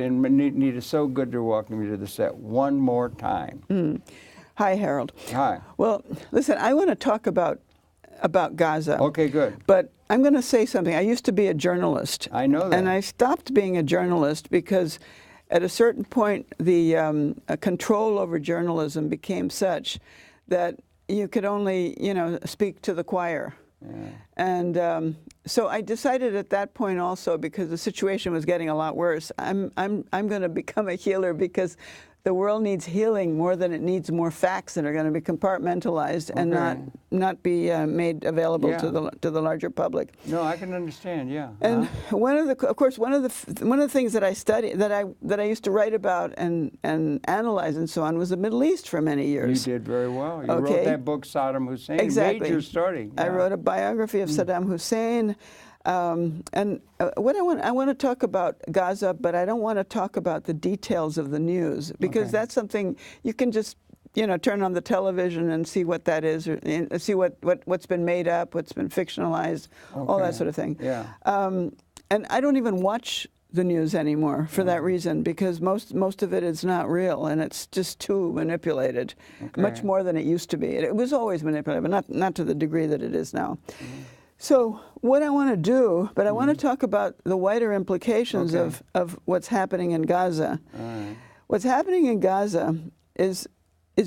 And Nita, so good to welcome you to the set one more time. Hi, Harold. Hi. Well, listen, I want to talk about Gaza. Okay, good. But I'm going to say something. I used to be a journalist. I know that. And I stopped being a journalist because at a certain point, the control over journalism became such that you could only, speak to the choir. Yeah. And so I decided at that point also, because the situation was getting a lot worse, I'm going to become a healer because the world needs healing more than it needs more facts that are going to be compartmentalized and not be made available to the larger public. No, I can understand. Yeah. And one of the things that I studied, that I used to write about and analyze and so on, was the Middle East for many years. You did very well. You wrote that book, Saddam Hussein. Exactly. Major starting. Yeah. I wrote a biography of Saddam Hussein. What I want to talk about Gaza, but I don't want to talk about the details of the news, because that's something you can just turn on the television and see what that is, or see what's been made up, what's been fictionalized, all that sort of thing. Yeah. And I don't even watch the news anymore for that reason, because most of it is not real, and it's just too manipulated, much more than it used to be. It was always manipulated, but not to the degree that it is now. So what I want to do, but I want to talk about the wider implications of what's happening in Gaza. What's happening in Gaza is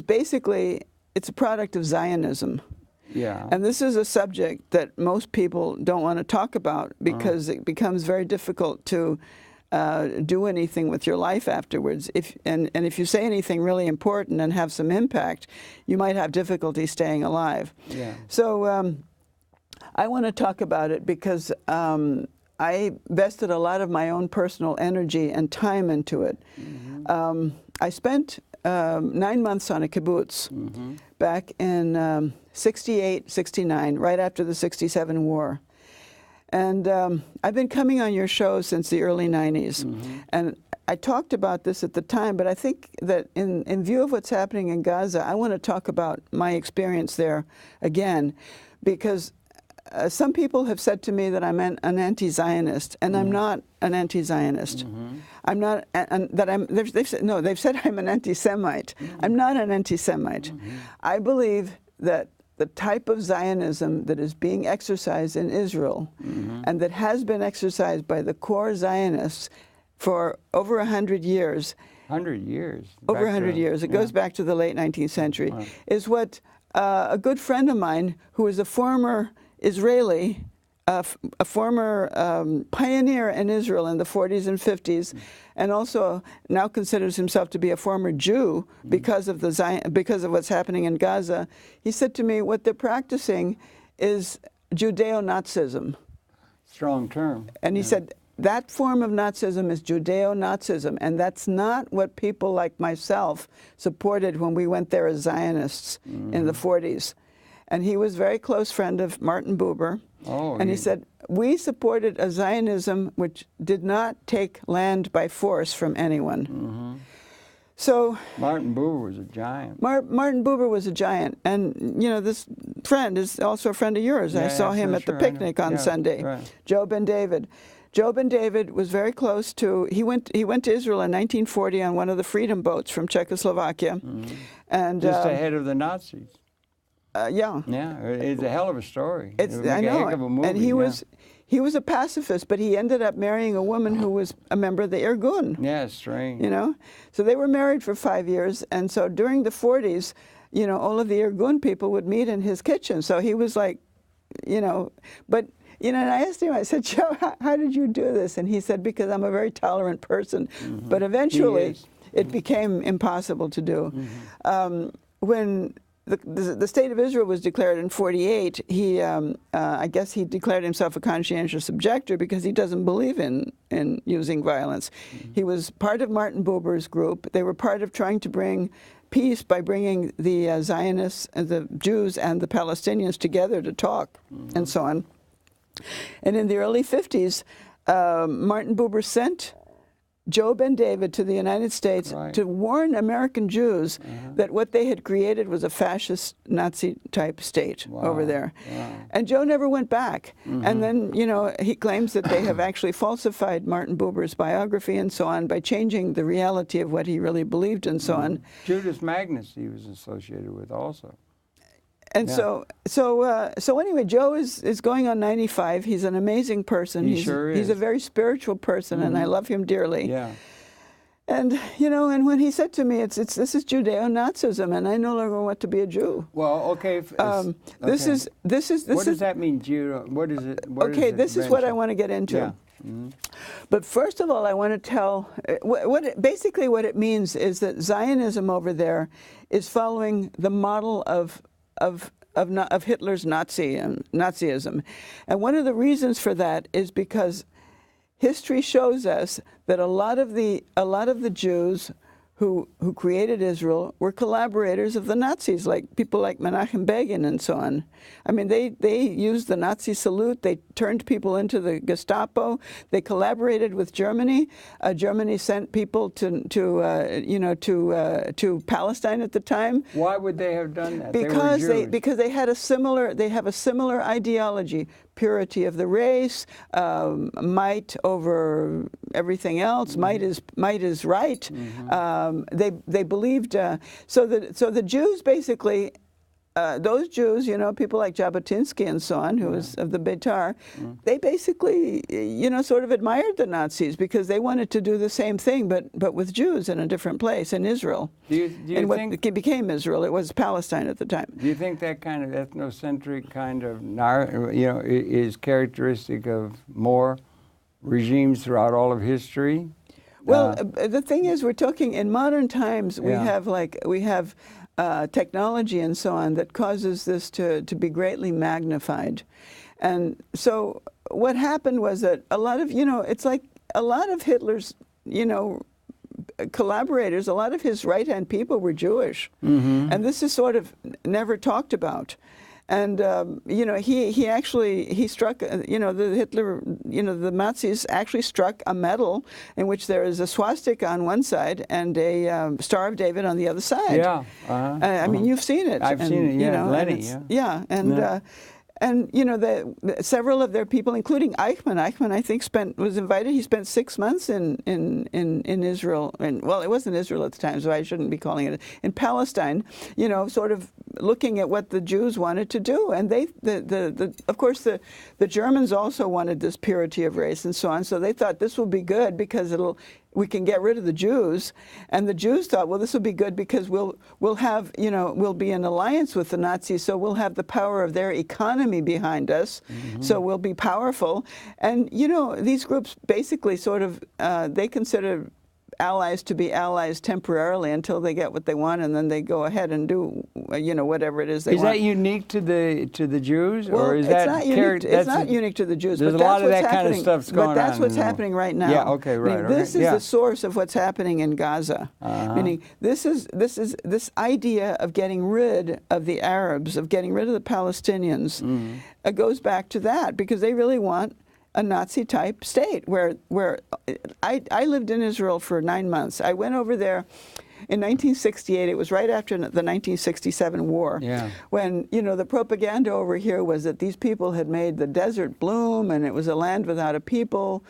basically, it's a product of Zionism. Yeah. And this is a subject that most people don't want to talk about because it becomes very difficult to do anything with your life afterwards. And if you say anything really important and have some impact, you might have difficulty staying alive. Yeah. So I want to talk about it because I vested a lot of my own personal energy and time into it. I spent 9 months on a kibbutz back in 68, 69, right after the 67 war. And I've been coming on your show since the early 90s. And I talked about this at the time, but I think that in view of what's happening in Gaza, I want to talk about my experience there again, because some people have said to me that I'm an anti-Zionist, and I'm not an anti-Zionist. I'm not, they've said I'm an anti-Semite. I'm not an anti-Semite. I believe that the type of Zionism that is being exercised in Israel and that has been exercised by the core Zionists for over 100 years. 100 years? Over 100 years. It goes back to the late 19th century. Is what a good friend of mine, who is a former Israeli, a former pioneer in Israel in the 40s and 50s, and also now considers himself to be a former Jew because of what's happening in Gaza. He said to me, what they're practicing is Judeo-Nazism. Strong term. And he said, that form of Nazism is Judeo-Nazism, and that's not what people like myself supported when we went there as Zionists in the 40s. And he was a very close friend of Martin Buber. And he said, we supported a Zionism which did not take land by force from anyone. So Martin Buber was a giant. Martin Buber was a giant. And, this friend is also a friend of yours. I saw him at the picnic on Sunday, Joe Ben David. Joe Ben David was very close to, he went to Israel in 1940 on one of the freedom boats from Czechoslovakia. And just ahead of the Nazis. Yeah. Yeah, it's a hell of a story. I know. A heck of a movie. And he was a pacifist, but he ended up marrying a woman who was a member of the Irgun. Yeah, strange. So they were married for 5 years, and so during the 40s, all of the Irgun people would meet in his kitchen. So he was like, but. And I asked him, I said, Joe, how did you do this? And he said, because I'm a very tolerant person. But eventually, it became impossible to do. When the state of Israel was declared in 48, I guess he declared himself a conscientious objector because he doesn't believe in using violence. He was part of Martin Buber's group. They were part of trying to bring peace by bringing the Zionists, the Jews, and the Palestinians together to talk and so on. And in the early 50s, Martin Buber sent Joe Ben David to the United States Right. to warn American Jews that what they had created was a fascist Nazi-type state over there. Wow. And Joe never went back. And then, you know, he claims that they have actually falsified Martin Buber's biography and so on by changing the reality of what he really believed and so on. Judas Magnus he was associated with also. And Yeah. so anyway, Joe is going on 95. He's an amazing person. He sure is. He's a very spiritual person, and I love him dearly. Yeah. And you know, and when he said to me, this is Judeo-Nazism, and I no longer want to be a Jew. Well, okay. This is What does that mean, Judo? What is it? okay. This is what I want to get into. Yeah. But first of all, I want to tell basically what it means is that Zionism over there is following the model of Hitler's Nazism, and one of the reasons for that is because history shows us that a lot of the Jews who created Israel were collaborators of the Nazis, like people like Menachem Begin and so on. I mean, they used the Nazi salute. They turned people into the Gestapo. They collaborated with Germany. Germany sent people to Palestine at the time. Why would they have done that? Because they were Jews. because they have a similar ideology: purity of the race, might over everything else. Might is right. They believed so the Jews basically. Those Jews, you know, people like Jabotinsky and so on, who was of the Beitar, they basically, you know, sort of admired the Nazis because they wanted to do the same thing, but with Jews in a different place, in Israel. Do you and think what became Israel, it was Palestine at the time. Do you think that kind of ethnocentric kind of, is characteristic of more regimes throughout all of history? Well, the thing is, we're talking in modern times. We have technology and so on that causes this to be greatly magnified, and so what happened was that a lot of it's like a lot of Hitler's collaborators, a lot of his right-hand people were Jewish, and this is sort of never talked about. And he struck the Nazis actually struck a medal in which there is a swastika on one side and a Star of David on the other side. Yeah, I mean, you've seen it. I've seen it. Yeah, Lenny. And several of their people, including Eichmann. Eichmann, I think, was invited. He spent 6 months in Israel, and well, it wasn't Israel at the time, so I shouldn't be calling it in Palestine. You know, sort of looking at what the Jews wanted to do, and of course the Germans also wanted this purity of race and so on. So they thought this will be good because we can get rid of the Jews, and the Jews thought, well, this will be good because we'll be in alliance with the Nazis, so we'll have the power of their economy behind us, so we'll be powerful. And these groups basically sort of they consider allies to be allies temporarily until they get what they want, and then they go ahead and do whatever it is they want. Is that unique to the Jews, well, or is that it's not unique to the Jews? There's but a lot of that's that kind of stuff's going on. But that's what's happening right now. Yeah. Okay. Right. Meaning this is the source of what's happening in Gaza. Meaning this idea of getting rid of the Arabs, of getting rid of the Palestinians, goes back to that because they really want a Nazi-type state where I lived in Israel for 9 months. I went over there in 1968. It was right after the 1967 war, when the propaganda over here was that these people had made the desert bloom, and it was a land without a people,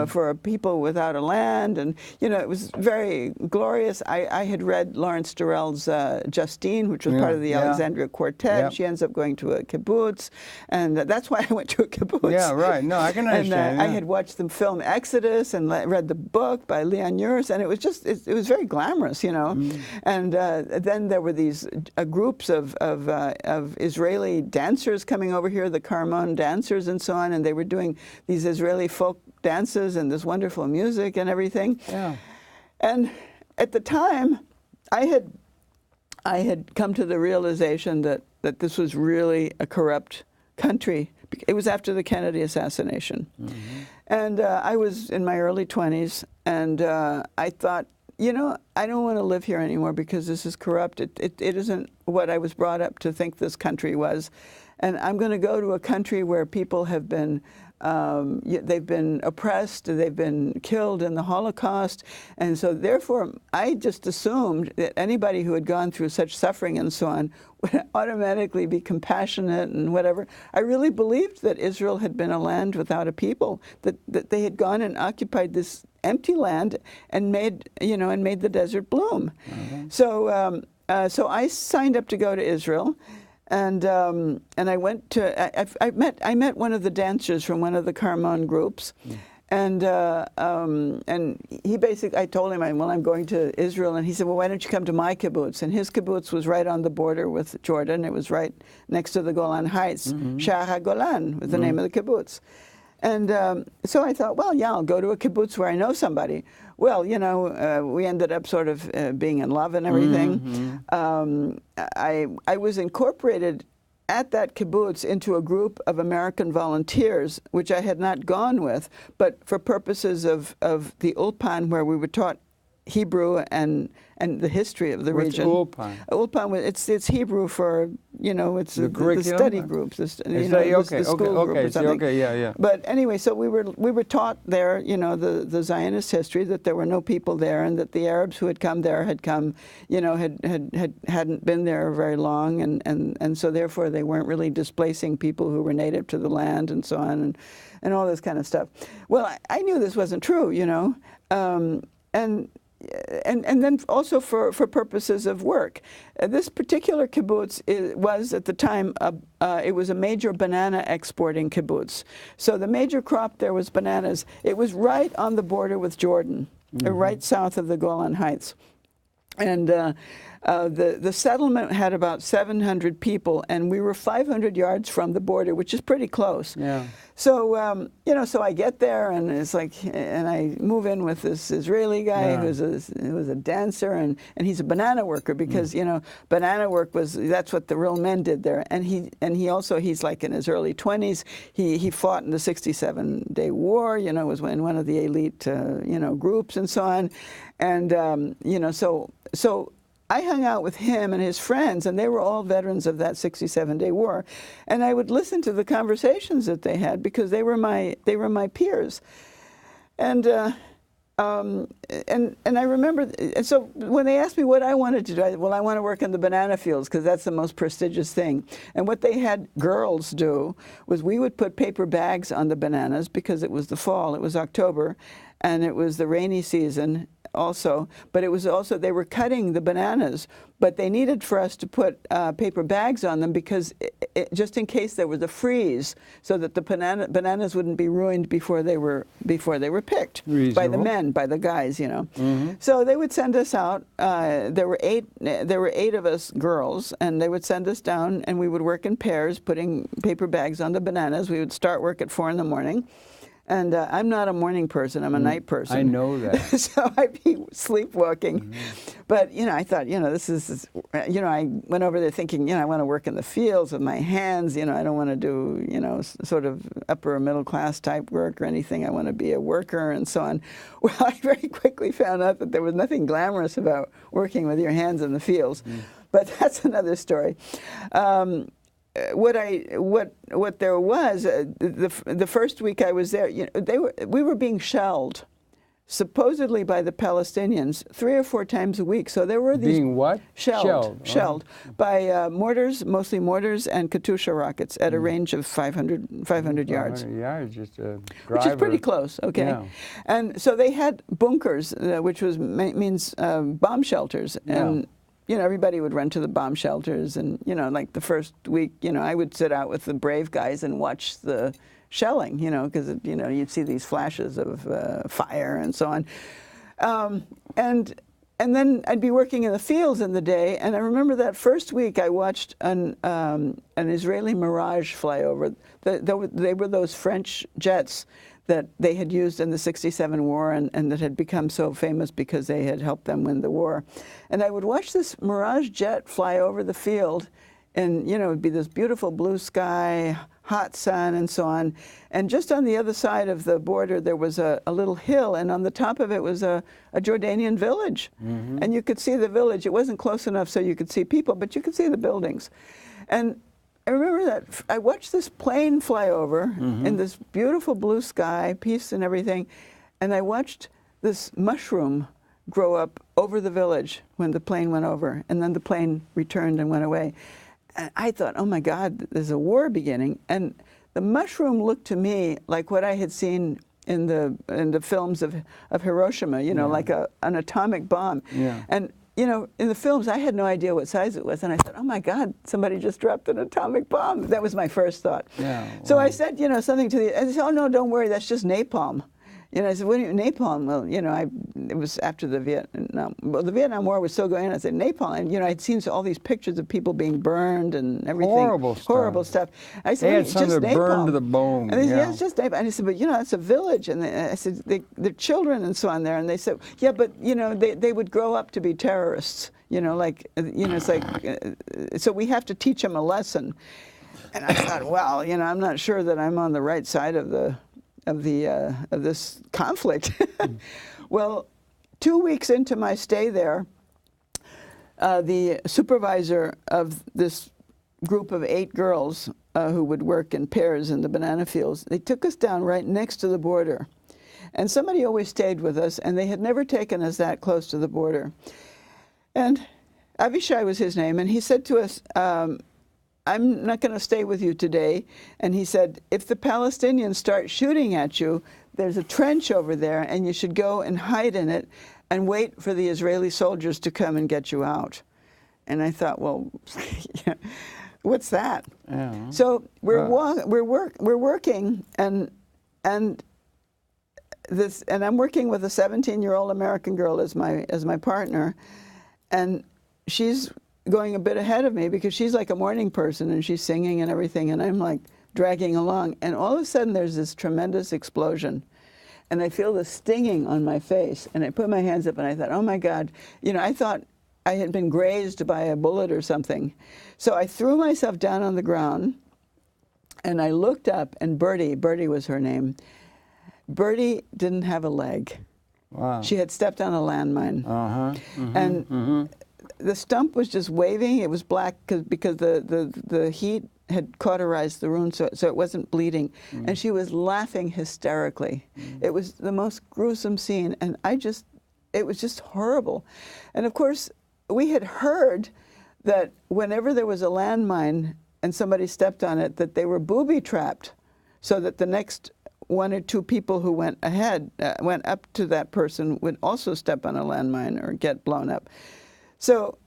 for a people without a land, and it was very glorious. I had read Lawrence Durrell's Justine, which was part of the Alexandria Quartet. She ends up going to a kibbutz, and that's why I went to a kibbutz. Yeah, right. No, I can understand. And I had watched them film Exodus and read the book by Leon Uris, and it was just it was very glamorous, And then there were these groups of Israeli dancers coming over here, the Carmon dancers and so on, and they were doing these Israeli folk dances and this wonderful music and everything. Yeah. And at the time, I had come to the realization that this was really a corrupt country. It was after the Kennedy assassination. And I was in my early 20s, and I thought, I don't want to live here anymore because this is corrupt. It isn't what I was brought up to think this country was. And I'm going to go to a country where people have been they've been oppressed, they've been killed in the Holocaust, and so therefore I just assumed that anybody who had gone through such suffering and so on would automatically be compassionate and whatever. I really believed that Israel had been a land without a people, that they had gone and occupied this empty land and made, you know, and made the desert bloom. Mm-hmm. So I signed up to go to Israel. And I went to I met one of the dancers from one of the Carmon groups, and he basically, I told him, well, I'm going to Israel, and he said, well, why don't you come to my kibbutz? And his kibbutz was right on the border with Jordan. It was right next to the Golan Heights. Shah HaGolan was the name of the kibbutz. And so I thought, well, yeah, I'll go to a kibbutz where I know somebody. Well, you know, we ended up sort of being in love and everything. I was incorporated at that kibbutz into a group of American volunteers, which I had not gone with, but for purposes of the Ulpan, where we were taught Hebrew and the history of the region. Ulpan? Ulpan, it's Hebrew for, you know, it's the study groups, the school group or something. Okay, yeah. But anyway, so we were taught there, you know, the Zionist history, that there were no people there, and that the Arabs who had come there had come, you know, hadn't been there very long, and so therefore they weren't really displacing people who were native to the land and so on, and all this kind of stuff. Well, I knew this wasn't true, you know, and then also for purposes of work. This particular kibbutz was at the time, it was a major banana exporting kibbutz. So the major crop there was bananas. It was right on the border with Jordan, right south of the Golan Heights. And the settlement had about 700 people, and we were 500 yards from the border, which is pretty close. Yeah. So, you know, so I get there, and it's like, and I move in with this Israeli guy who was a dancer, and he's a banana worker, because, you know, banana work that's what the real men did there. And he also, he's like in his early 20s. He fought in the 67-day war, you know, was in one of the elite, you know, groups and so on. And, you know, so I hung out with him and his friends, and they were all veterans of that 67-day war. And I would listen to the conversations that they had, because they were my peers. And I remember, and so when they asked me what I wanted to do, I want to work in the banana fields, because that's the most prestigious thing. And what they had girls do was, we would put paper bags on the bananas, because it was the fall, it was October, and it was the rainy season also, but it was also, they were cutting the bananas, but they needed for us to put paper bags on them, because just in case there was a freeze, so that the bananas wouldn't be ruined before they were picked. Reasonable. By the men, by the guys, you know. So they would send us out. There were eight of us girls, and they would send us down, and we would work in pairs, putting paper bags on the bananas. We would start work at 4 in the morning. And I'm not a morning person, I'm a night person. I know that. So I'd be sleepwalking. But, you know, I thought, you know, this is, you know, I went over there thinking, you know, I want to work in the fields with my hands, you know, I don't want to do, you know, sort of upper middle class type work or anything. I want to be a worker and so on. Well, I very quickly found out that there was nothing glamorous about working with your hands in the fields. But that's another story. What there was, the first week I was there, you know, we were being shelled, supposedly by the Palestinians, 3 or 4 times a week. So there were these being what? Shelled by mortars, mostly mortars and Katyusha rockets at a range of 500 yards. 500 yards, just a driver. Which is pretty close, okay. Yeah. And so they had bunkers, which means bomb shelters, and. You know, everybody would run to the bomb shelters, and, you know, like the first week, you know, I would sit out with the brave guys and watch the shelling, you know, because, you know, you'd see these flashes of fire and so on. And then I'd be working in the fields in the day, and I remember that first week I watched an Israeli Mirage fly over. They were those French jets that they had used in the 67 war and that had become so famous because they had helped them win the war. And I would watch this Mirage jet fly over the field, and, you know, it would be this beautiful blue sky, hot sun and so on. And just on the other side of the border, there was a little hill, and on the top of it was a Jordanian village. And you could see the village. It wasn't close enough so you could see people, but you could see the buildings. And I remember that I watched this plane fly over in this beautiful blue sky, peace and everything, and I watched this mushroom grow up over the village when the plane went over, and then the plane returned and went away. And I thought, oh my God, there's a war beginning. And the mushroom looked to me like what I had seen in the films of Hiroshima, you know, like an atomic bomb. Yeah. And you know, in the films, I had no idea what size it was, and I thought, oh my God, somebody just dropped an atomic bomb. That was my first thought. Yeah, so wow. I said, you know, something to the, and they said, oh no, don't worry, that's just napalm. You know, I said, what do you, napalm? Well, you know, it was after the Vietnam, well, the Vietnam War was still going on. I said, napalm, and you know, I'd seen all these pictures of people being burned and everything. Horrible stuff. Horrible stuff. I said, They had it's some just that burned to the bone. And they said, yeah. yeah, it's just napalm. And I said, but you know, it's a village. And I said, they're children and so on there. And they said, yeah, but you know, they would grow up to be terrorists. You know, like, you know, it's like, so we have to teach them a lesson. And I thought, well, you know, I'm not sure that I'm on the right side of this conflict. Well, 2 weeks into my stay there, the supervisor of this group of 8 girls who would work in pairs in the banana fields, they took us down right next to the border. And somebody always stayed with us, and they had never taken us that close to the border. And Avishai was his name, and he said to us, I'm not going to stay with you today. And he said, if the Palestinians start shooting at you, there's a trench over there, and you should go and hide in it and wait for the Israeli soldiers to come and get you out. And I thought, well, what's that? Yeah. So we're working, and I'm working with a 17-year-old American girl as my partner, and she's going a bit ahead of me because she's like a morning person and she's singing and everything, and I'm like dragging along, and all of a sudden there's this tremendous explosion, and I feel the stinging on my face, and I put my hands up and I thought, oh my God, you know, I thought I had been grazed by a bullet or something. So I threw myself down on the ground and I looked up, and Bertie was her name. Bertie didn't have a leg. Wow. She had stepped on a landmine. And the stump was just waving. It was black because the heat had cauterized the wound, so it wasn't bleeding. And she was laughing hysterically. It was the most gruesome scene, and it was just horrible. And of course, we had heard that whenever there was a landmine and somebody stepped on it, that they were booby-trapped, so that the next 1 or 2 people who went up to that person would also step on a landmine or get blown up. So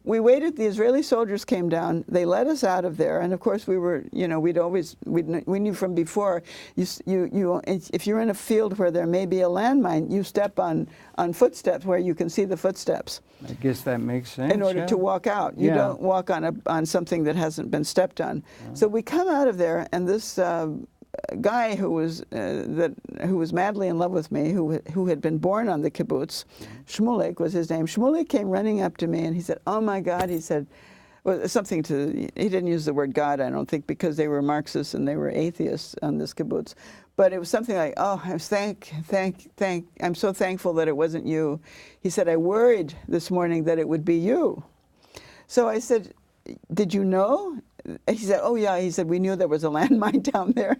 we waited. The Israeli soldiers came down. They let us out of there, and of course we were, you know, we knew from before. If you're in a field where there may be a landmine, you step on footsteps where you can see the footsteps. I guess that makes sense. In order to walk out, you don't walk on something that hasn't been stepped on. So we come out of there, and this guy who was madly in love with me, who had been born on the kibbutz, Shmulek was his name. Shmulek came running up to me and he said, "Oh my God," he said, well, something to. He didn't use the word God, I don't think, because they were Marxists and they were atheists on this kibbutz. But it was something like, "Oh, I'm so thankful that it wasn't you." He said, "I worried this morning that it would be you." So I said, "Did you know?" He said, "Oh yeah." He said, "We knew there was a landmine down there."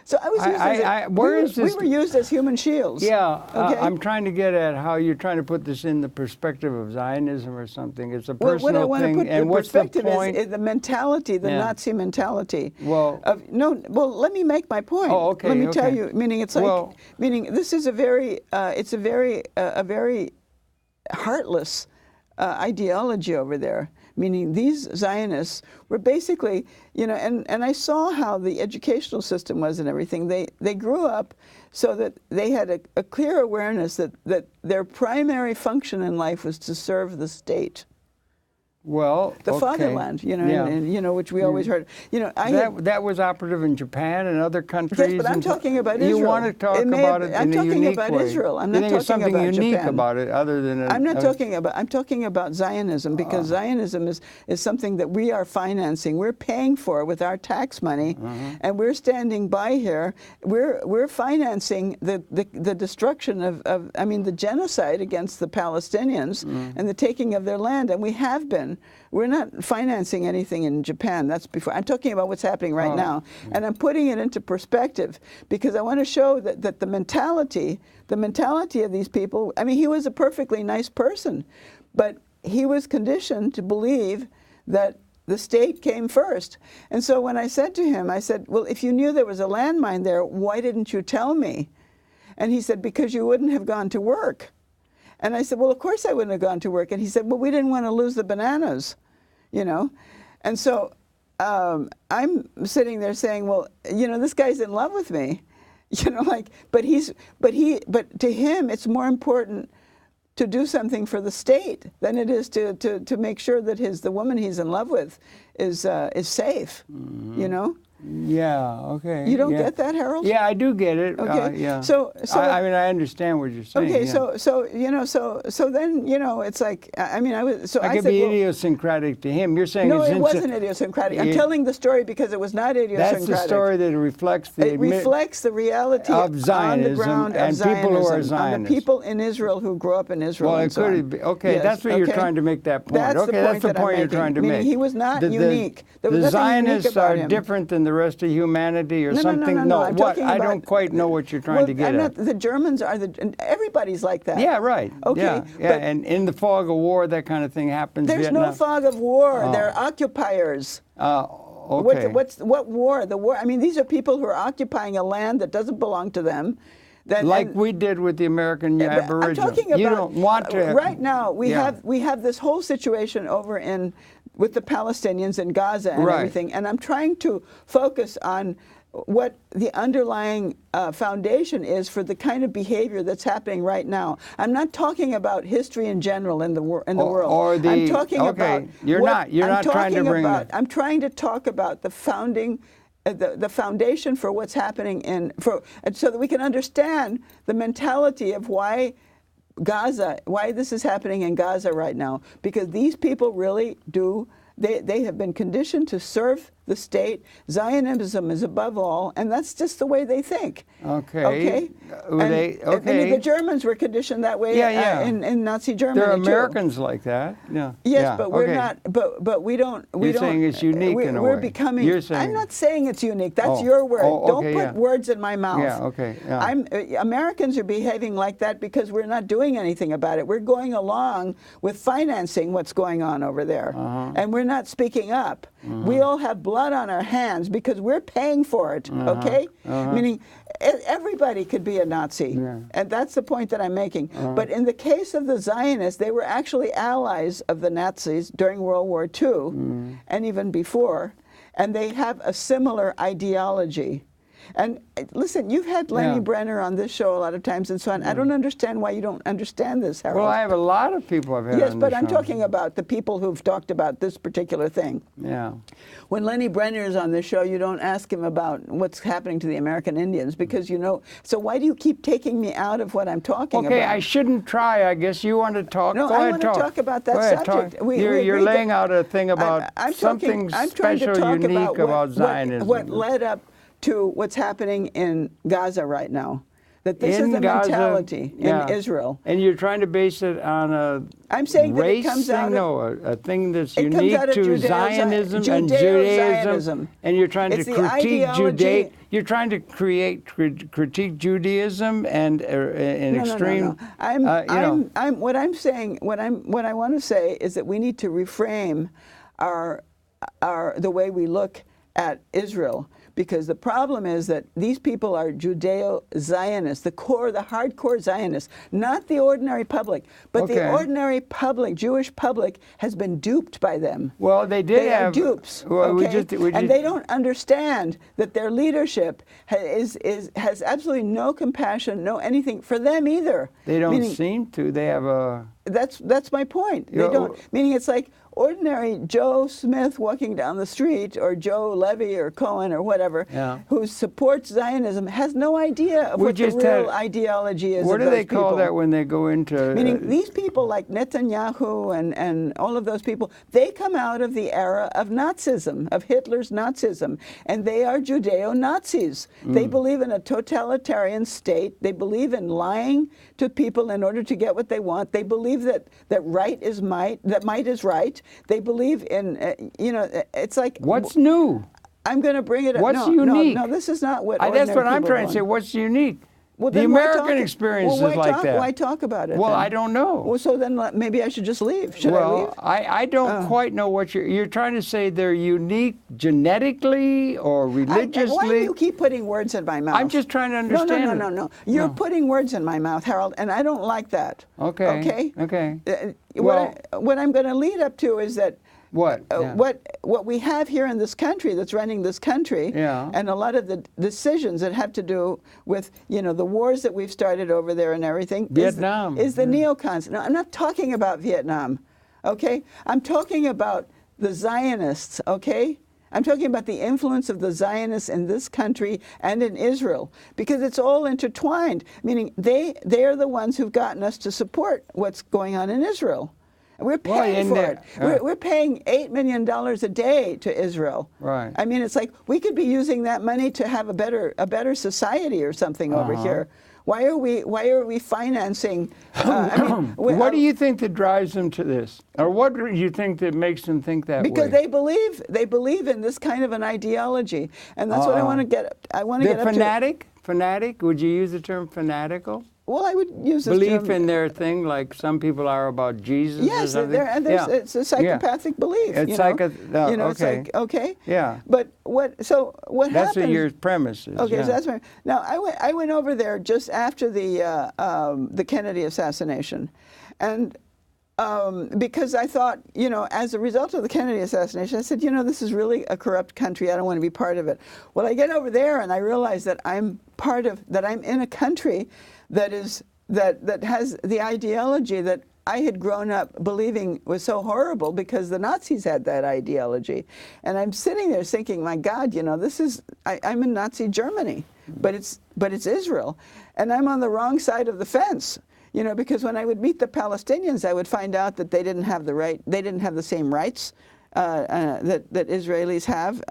So I was we were used as human shields. Yeah, okay? I'm trying to get at how you're trying to put this in the perspective of Zionism or something. It's a personal what I want thing. to put And in what's the perspective point? is the mentality, the Nazi mentality. Well, let me make my point. Oh, okay. Let me tell you. Meaning, it's like, meaning this is a very heartless ideology over there. Meaning these Zionists were basically, you know, and I saw how the educational system was and everything. They grew up so that they had a clear awareness that their primary function in life was to serve the state. Well, the fatherland, you know, and you know, which we always heard. You know, that was operative in Japan and other countries. Yes, but I'm talking about Israel. You want to talk about it in a unique way. I'm talking about Israel. I'm not talking about Japan. There's something unique about it, other than I'm talking about Zionism, because Zionism is something that we are financing. We're paying for with our tax money, and we're standing by here. We're financing the destruction of the genocide against the Palestinians and the taking of their land, and we have been. we're not financing anything in Japan. That's before. I'm talking about what's happening right now, and I'm putting it into perspective because I want to show that the mentality of these people. I mean, he was a perfectly nice person, but he was conditioned to believe that the state came first. And so when I said to him, I said, well, if you knew there was a landmine there, why didn't you tell me? And he said, because you wouldn't have gone to work. And I said, well, of course I wouldn't have gone to work. And he said, well, we didn't want to lose the bananas, you know. And so I'm sitting there saying, well, you know, this guy's in love with me, you know, like, but to him, it's more important to do something for the state than it is to make sure that the woman he's in love with is safe, you know. Yeah. Okay. You don't get that, Harold? Yeah, I do get it. Okay. Yeah. So I mean, I understand what you're saying. Okay. Yeah. So you know, so then, you know, it's like, I mean, I was so It I could said, be well, idiosyncratic to him. You're saying no, it's it wasn't idiosyncratic. I'm telling the story because it was not idiosyncratic. That's the story that reflects the It reflects the reality of Zionism on the ground of and people who are Zionism, on the Zionists. people in Israel who grew up in Israel. Well, and it so could on. be. Okay, Yes, that's what you're okay. trying to make that point. That's Okay, the that's point the that I'm point you're making. trying to Meaning make. he was not unique. There was the nothing unique Zionists about are him. different than the rest of humanity, or No, something. No. I'm what? talking I about, don't quite know what you're trying well, to get at. The Germans are everybody's like that. Yeah, right. Okay, Yeah, but and in the fog of war, that kind of thing happens. there's Vietnam. no fog of war. They're occupiers. Okay. What war? The war. I mean, these are people who are occupying a land that doesn't belong to them. Like we did with the American Aboriginal. I'm talking about. You don't want to. Right now, we have this whole situation over with the Palestinians in Gaza and everything, and I'm trying to focus on what the underlying foundation is for the kind of behavior that's happening right now. I'm not talking about history in general in the world. I'm talking about. You're not trying to bring that. I'm trying to talk about the founding. The foundation for what's happening and so that we can understand the mentality of why this is happening in Gaza right now, because these people really do. They have been conditioned to serve the state. Zionism is above all, and that's just the way they think. Okay. Okay. I mean, the Germans were conditioned that way. In Nazi Germany. There are Americans like that. Yeah. Yes, but we're not. But we don't. You're saying it's unique in a way. We're becoming. You're saying, I'm not saying it's unique. That's your word. Don't put words in my mouth. Yeah. Okay. Yeah. Americans are behaving like that because we're not doing anything about it. We're going along with financing what's going on over there, and we're not speaking up. We all have blood on our hands because we're paying for it. Okay, meaning everybody could be a Nazi, and that's the point that I'm making. But in the case of the Zionists, they were actually allies of the Nazis during World War II and even before, and they have a similar ideology. And listen, you've had Lenny Brenner on this show a lot of times and so on. I don't understand why you don't understand this, Harold. Well, I have a lot of people I've had Yes, on but the I'm show. talking about the people who've talked about this particular thing. Yeah. When Lenny Brenner is on this show, you don't ask him about what's happening to the American Indians because you know. So why do you keep taking me out of what I'm talking about? Okay, I shouldn't try. I guess you want to talk. No, Go I ahead, want to talk about that Go ahead, subject. Talk. You're laying out a thing about something I'm trying to special, talk unique about Zionism. What led up to what's happening in Gaza right now. That this in is the Gaza, mentality in Israel. And you're trying to base it on a I'm saying race that it comes thing? out of, a thing that's it comes unique out of to Zionism and Judaism. And you're trying to critique You're trying to critique Judaism and extreme. No. What I'm saying, what I want to say is that we need to reframe the way we look at Israel, because the problem is that these people are Judeo-Zionists, the hardcore Zionists, not the ordinary public, but the ordinary public, Jewish public, has been duped by them. Well, they did have dupes, well, and they don't understand that their leadership has absolutely no compassion, no anything for them either. They don't seem to. They have a. That's my point. They don't. Meaning, it's like ordinary Joe Smith walking down the street, or Joe Levy or Cohen or whatever, who supports Zionism, has no idea of what the real ideology is. What do they call that when they go into? Meaning, these people like Netanyahu and all of those people, they come out of the era of Nazism, of Hitler's Nazism, and they are Judeo-Nazis. They believe in a totalitarian state. They believe in lying to people in order to get what they want. They believe that right is might, that might is right. They believe in, you know, it's like... What's new? I'm going to bring it up. What's unique? No, this is not what That's what I'm trying to say. What's unique? Well, the American experience is like that. Why talk about it? Well, then? I don't know. Well, so then maybe I should just leave. Should I leave? I don't quite know what you're trying to say. They're unique genetically or religiously. Why do you keep putting words in my mouth? I'm just trying to understand. No. You're putting words in my mouth, Harold, and I don't like that. Okay. Okay. What I'm going to lead up to is that what we have here in this country that's running this country, and a lot of the decisions that have to do with, you know, the wars that we've started over there and everything. Vietnam is the neocons. No, I'm not talking about Vietnam. Okay, I'm talking about the Zionists. Okay. I'm talking about the influence of the Zionists in this country and in Israel, because it's all intertwined, meaning they are the ones who've gotten us to support what's going on in Israel. We're paying for it. We're paying $8 million a day to Israel. Right. I mean, it's like we could be using that money to have a better society or something over here. Why are we financing? What do you think that drives them to this, or what do you think that makes them think that way? Because they believe in this kind of an ideology, and that's what I want to get. I want to get up to. Fanatic? Would you use the term fanatical? Well, I would use this belief term. in their thing, like some people are about Jesus. Yes, or something. It's a psychopathic belief. It's it's like okay. Yeah. But what happens? That's what your premise is. Okay, so that's my. Now I went over there just after the Kennedy assassination, and because I thought, you know, as a result of the Kennedy assassination, I said, you know, this is really a corrupt country. I don't want to be part of it. Well, I get over there and I realize that I'm in a country that has the ideology that I had grown up believing was so horrible because the Nazis had that ideology. And I'm sitting there thinking, my God, you know, I'm in Nazi Germany, but it's Israel. And I'm on the wrong side of the fence. You know, because when I would meet the Palestinians, I would find out that they didn't have the same rights that Israelis have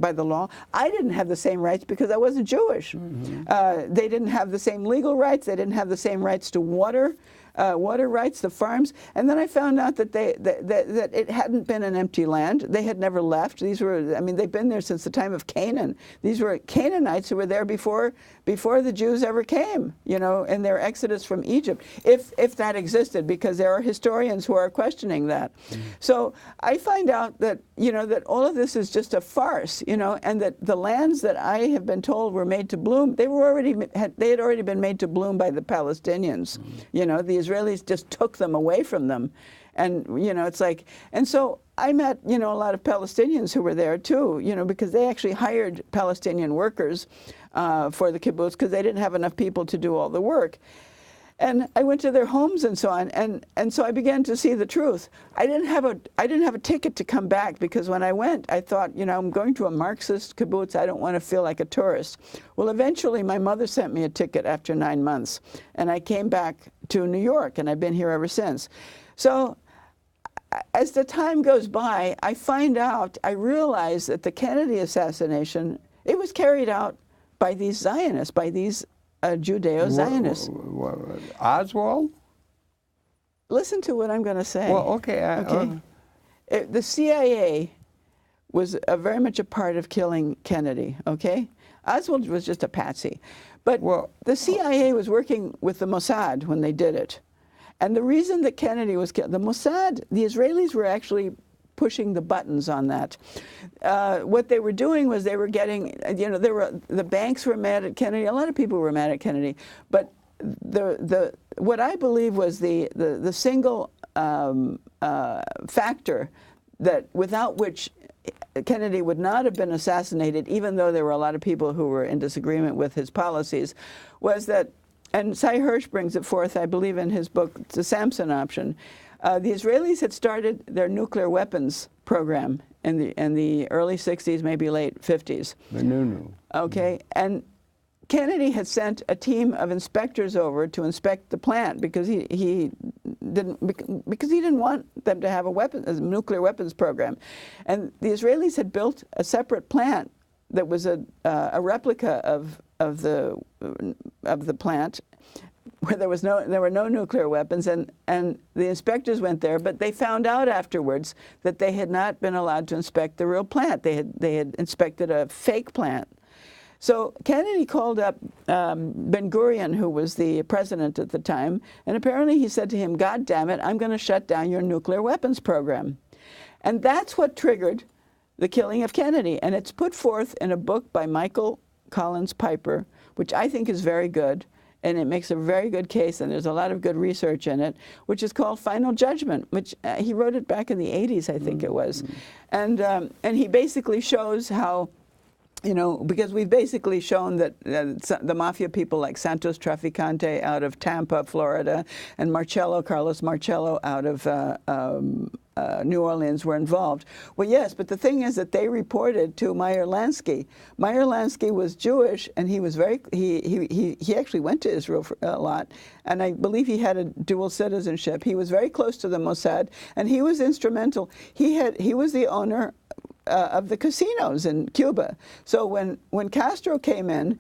by the law. I didn't have the same rights because I wasn't Jewish. They didn't have the same legal rights. They didn't have the same rights to water rights, the farms. And then I found out that that it hadn't been an empty land. They had never left. They've been there since the time of Canaan. These were Canaanites who were there before the Jews ever came, you know, in their exodus from Egypt, if that existed, because there are historians who are questioning that. So I find out that, you know, that all of this is just a farce, you know, and that the lands that I have been told were made to bloom, they had already been made to bloom by the Palestinians. You know, the Israelis just took them away from them. And, you know, it's like, and so I met, you know, a lot of Palestinians who were there too, you know, because they actually hired Palestinian workers for the kibbutz because they didn't have enough people to do all the work. And I went to their homes and so on, and so I began to see the truth. I didn't have a ticket to come back because when I went, I thought, you know, I'm going to a Marxist kibbutz. I don't want to feel like a tourist. Well, eventually, my mother sent me a ticket after 9 months, and I came back to New York, and I've been here ever since. So as the time goes by, I realize that the Kennedy assassination, it was carried out by these Zionists, by these Judeo-Zionists. Oswald? Listen to what I'm going to say. Well, okay. The CIA was very much a part of killing Kennedy, okay? Oswald was just a patsy. But the CIA was working with the Mossad when they did it. And the reason that Kennedy was killed, the Mossad, the Israelis were actually pushing the buttons on that. What they were doing was they were getting, you know, the banks were mad at Kennedy. A lot of people were mad at Kennedy, but what I believe was the single factor that without which Kennedy would not have been assassinated, even though there were a lot of people who were in disagreement with his policies, was that, and Cy Hirsch brings it forth, I believe, in his book, The Samson Option. The Israelis had started their nuclear weapons program in the early 60s, maybe late 50s. The new. Okay, and Kennedy had sent a team of inspectors over to inspect the plant because he didn't want them to have a nuclear weapons program, and the Israelis had built a separate plant that was a replica of the plant, where there were no nuclear weapons, and the inspectors went there, but they found out afterwards that they had not been allowed to inspect the real plant. They had inspected a fake plant. So Kennedy called up Ben-Gurion, who was the president at the time, and apparently he said to him, "God damn it, I'm going to shut down your nuclear weapons program." And that's what triggered the killing of Kennedy. And it's put forth in a book by Michael Collins Piper, which I think is very good. And it makes a very good case, and there's a lot of good research in it, which is called Final Judgment, which he wrote it back in the 80s, I think it was. And he basically shows how, you know, because we've basically shown that the mafia people like Santos Traficante out of Tampa, Florida, and Carlos Marcello out of New Orleans were involved. Well, yes, but the thing is that they reported to Meyer Lansky. Meyer Lansky was Jewish, and he was he actually went to Israel for a lot, and I believe he had a dual citizenship. He was very close to the Mossad, and he was instrumental. He was the owner of the casinos in Cuba. So when Castro came in,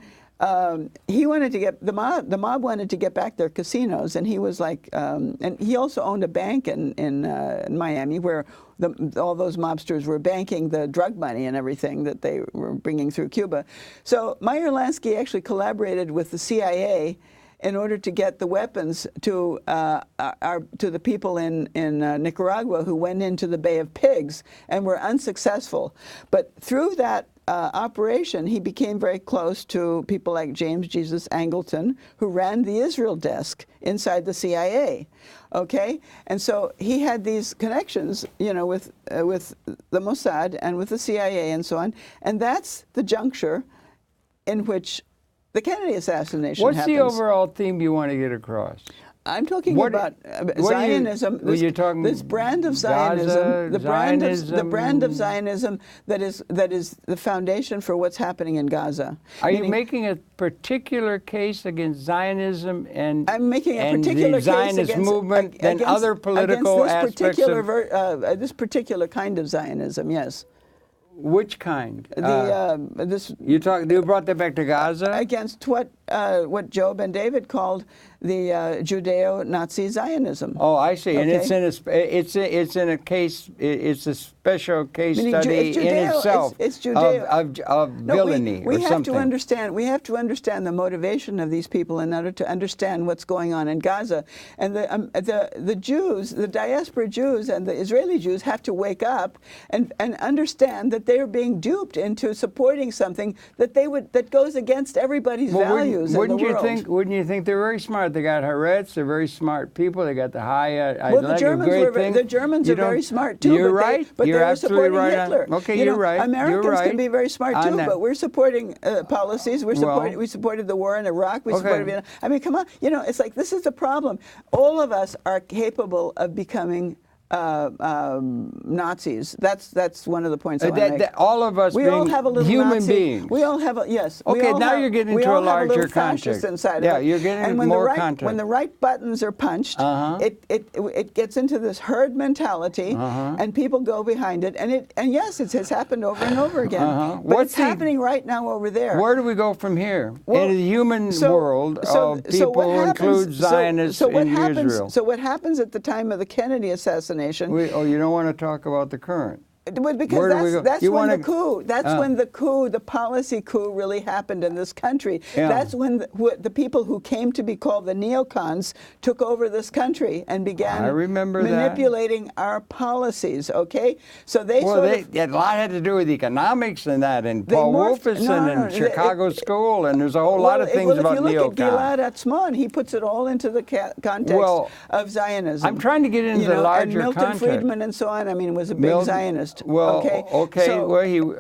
he wanted to get the mob wanted to get back their casinos, and he was like, and he also owned a bank in Miami where all those mobsters were banking the drug money and everything that they were bringing through Cuba. So Meyer Lansky actually collaborated with the CIA in order to get the weapons to the people in Nicaragua who went into the Bay of Pigs and were unsuccessful. But through that operation, he became very close to people like James Jesus Angleton, who ran the Israel desk inside the CIA. Okay, and so he had these connections, you know, with the Mossad and with the CIA and so on. And that's the juncture in which the Kennedy assassination happens. What's the overall theme you want to get across? I'm talking about Zionism. This brand of Zionism, Gaza, the brand of Zionism that is the foundation for what's happening in Gaza. Are you making a particular case against Zionism and I'm making a particular the Zionist case movement than other political aspects of this particular kind of Zionism? Yes. Which kind? This you brought that back to Gaza against what Job and David called the Judeo-Nazi Zionism. Oh, I see. Okay. And it's in a case. It's a special case study in itself. It's Judeo of villainy we or have something. to understand. We have to understand the motivation of these people in order to understand what's going on in Gaza. And the Jews, the diaspora Jews, and the Israeli Jews have to wake up and understand that they are being duped into supporting something that goes against everybody's values in the world. Wouldn't you think they're very smart? They got Haaretz. They're very smart people. They got the high. The Germans are very smart too. You're right. But you're they were absolutely supporting right. Hitler. Okay, you're right. Americans can be very smart too, but we're supporting policies. We supported the war in Iraq. We supported Vietnam. I mean, come on. You know, it's like this is the problem. All of us are capable of becoming Nazis. That's one of the points I want to make. All of us all have a little human Nazi, beings. We all have a, yes. Okay, now you're getting into a larger context inside yeah, of it. you're getting and when more context. When the right buttons are punched, it gets into this herd mentality, and people go behind it. And yes, it has happened over and over again. But it's happening right now over there. Where do we go from here? In the human world of people who include Zionists in Israel. So what happens at the time of the Kennedy assassination? You don't want to talk about the current. Because that's when the coup. That's when the coup, the policy coup, really happened in this country. Yeah. That's when the people who came to be called the neocons took over this country and began manipulating our policies. Okay, so a lot had to do with economics and that, and Paul Wolfson and Chicago School, and there's a whole lot of things about neocons. If you look at Gilad Atzmon, he puts it all into the context of Zionism. I'm trying to get into the larger and Milton context. Friedman and so on. I mean, was a big Zionist. Well, you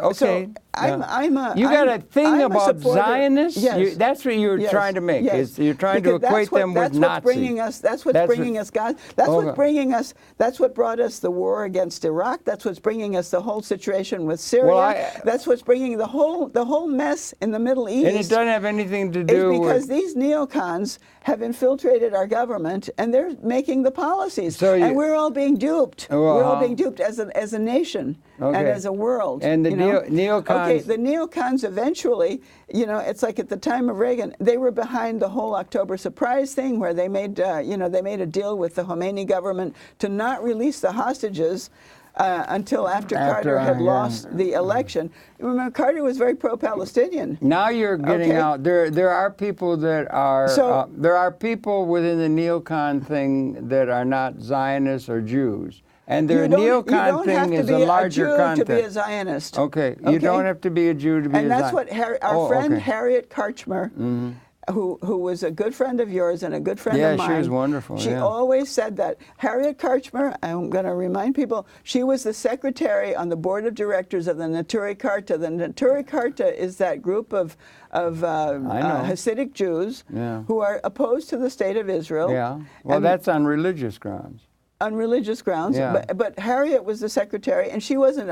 got a thing about Zionists? Yes. That's what you're trying to make. Yes. You're trying to equate them with Nazis. That's what's bringing us God. That's what brought us the war against Iraq. That's what's bringing us the whole situation with Syria. That's what's bringing the whole mess in the Middle East. And it doesn't have anything to do with... because these neocons have infiltrated our government, and they're making the policies. And we're all being duped. We're all being duped as a nation and as a world. And the neocons Okay, the neocons eventually, you know, it's like at the time of Reagan, they were behind the whole October surprise thing where they made, you know, they made a deal with the Khomeini government to not release the hostages until after Carter had lost the election. Remember, Carter was very pro-Palestinian. Now you're getting out. There are people that are, there are people within the neocon thing that are not Zionists or Jews. And their neocon thing is a larger context. You don't have to be a Zionist. Okay, you don't have to be a Jew to be a Zionist. And that's what our friend Harriet Karchmer, who was a good friend of yours and a good friend of mine. Yeah, she was wonderful. She always said that. Harriet Karchmer, I'm going to remind people, she was the secretary on the board of directors of the Neturei Karta. The Neturei Karta is that group of Hasidic Jews who are opposed to the state of Israel. Yeah, well, that's on religious grounds. On religious grounds, but Harriet was the secretary, and she wasn't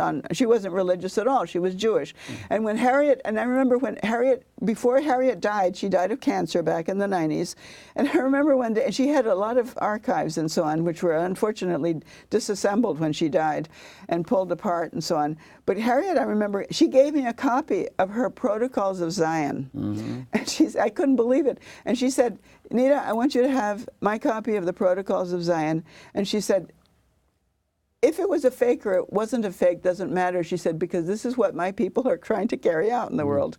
religious at all. She was Jewish, and when Harriet, and I remember when Harriet, before Harriet died, she died of cancer back in the 90s, and I remember one day, and she had a lot of archives and so on, which were unfortunately disassembled when she died, and pulled apart and so on. But Harriet, I remember, she gave me a copy of her Protocols of Zion, and I couldn't believe it, and she said, Nita, I want you to have my copy of the Protocols of Zion. And she said, if it was a fake or it wasn't a fake, doesn't matter. She said, because this is what my people are trying to carry out in the world.